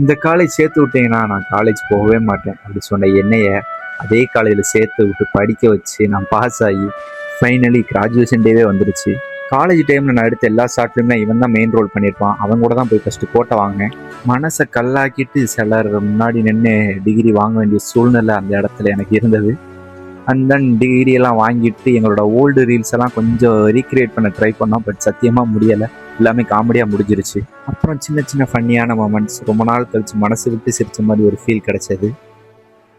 இந்த காலேஜ் சேர்த்து விட்டீங்கன்னா நான் காலேஜ் போகவே மாட்டேன் அப்படி சொன்ன என்னைய அதே காலேஜில் சேர்த்து விட்டு படிக்க வச்சு நான் பாஸ் ஆகி ஃபைனலி கிராஜுவேஷன் டேவே வந்துடுச்சு. காலேஜ் டைமில் நான் எடுத்த எல்லா ஷார்ட் ஃபிலிம்ல இவன் தான் மெயின் ரோல் பண்ணியிருப்பான். அவன் கூட தான் போய் ஃபஸ்ட்டு கோட்டை வாங்கினேன். மனசை கல்லாக்கிட்டு சிலர் முன்னாடி நின்று டிகிரி வாங்க வேண்டிய சூழ்நிலை அந்த இடத்துல எனக்கு இருந்தது. அண்ட் தென் டிகிரியெல்லாம் வாங்கிட்டு எங்களோட ஓல்டு ரீல்ஸ் எல்லாம் கொஞ்சம் ரீக்ரியேட் பண்ண ட்ரை பண்ணோம். பட் சத்தியமாக முடியலை. எல்லாமே காமெடியாக முடிஞ்சிருச்சு. அப்புறம் சின்ன சின்ன ஃபன்னியான மொமெண்ட்ஸ் ரொம்ப நாள் கழிச்சு மனசு விட்டு சிரிச்ச மாதிரி ஒரு ஃபீல் கிடைச்சது.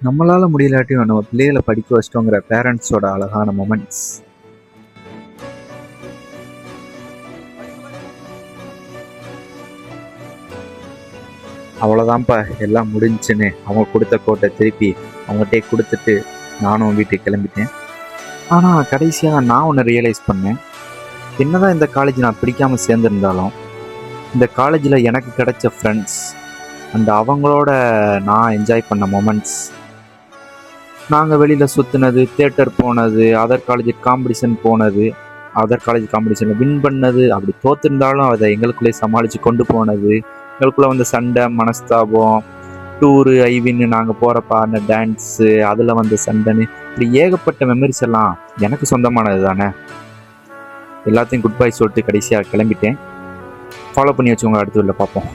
நம்மளால் முடியலாட்டியும் நம்ம பிள்ளைகளை படிக்க வச்சிட்டோங்கிற பேரண்ட்ஸோட அழகான மொமெண்ட்ஸ். அவ்வளோதான்ப்பா எல்லாம் முடிஞ்சுன்னு அவங்க கொடுத்த கோட்டை திருப்பி அவங்ககிட்டே கொடுத்துட்டு நானும் வீட்டுக்கு கிளம்பிட்டேன். ஆனால் கடைசியாக நான் ஒன்று ரியலைஸ் பண்ணேன். என்னதான் இந்த காலேஜ் நான் பிடிக்காமல் சேர்ந்துருந்தாலும் இந்த காலேஜில் எனக்கு கிடைச்ச ஃப்ரெண்ட்ஸ் அண்ட் அவங்களோட நான் என்ஜாய் பண்ண மொமெண்ட்ஸ், நாங்கள் வெளியில் சுற்றுனது, தியேட்டர் போனது, அதர் காலேஜ் காம்படிஷன் போனது, அதர் காலேஜ் காம்படிஷனில் வின் பண்ணது, அப்படி தோற்றுருந்தாலும் அதை எங்களுக்குள்ளே சமாளித்து கொண்டு போனது, எங்களுக்குள்ளே வந்து சண்டை மனஸ்தாபம், டூரு ஐவின்னு நாங்கள் போகிறப்ப அந்த டான்ஸு அதில் வந்து சண்டைன்னு இப்படி ஏகப்பட்ட மெமரிஸ் எல்லாம் எனக்கு சொந்தமானது தானே. எல்லாத்தையும் குட் பை சொல்லிட்டு கடைசியாக கிளம்பிட்டேன். ஃபாலோ பண்ணி வச்சுக்கோங்க. அடுத்த வீடியோவில் பார்ப்போம்.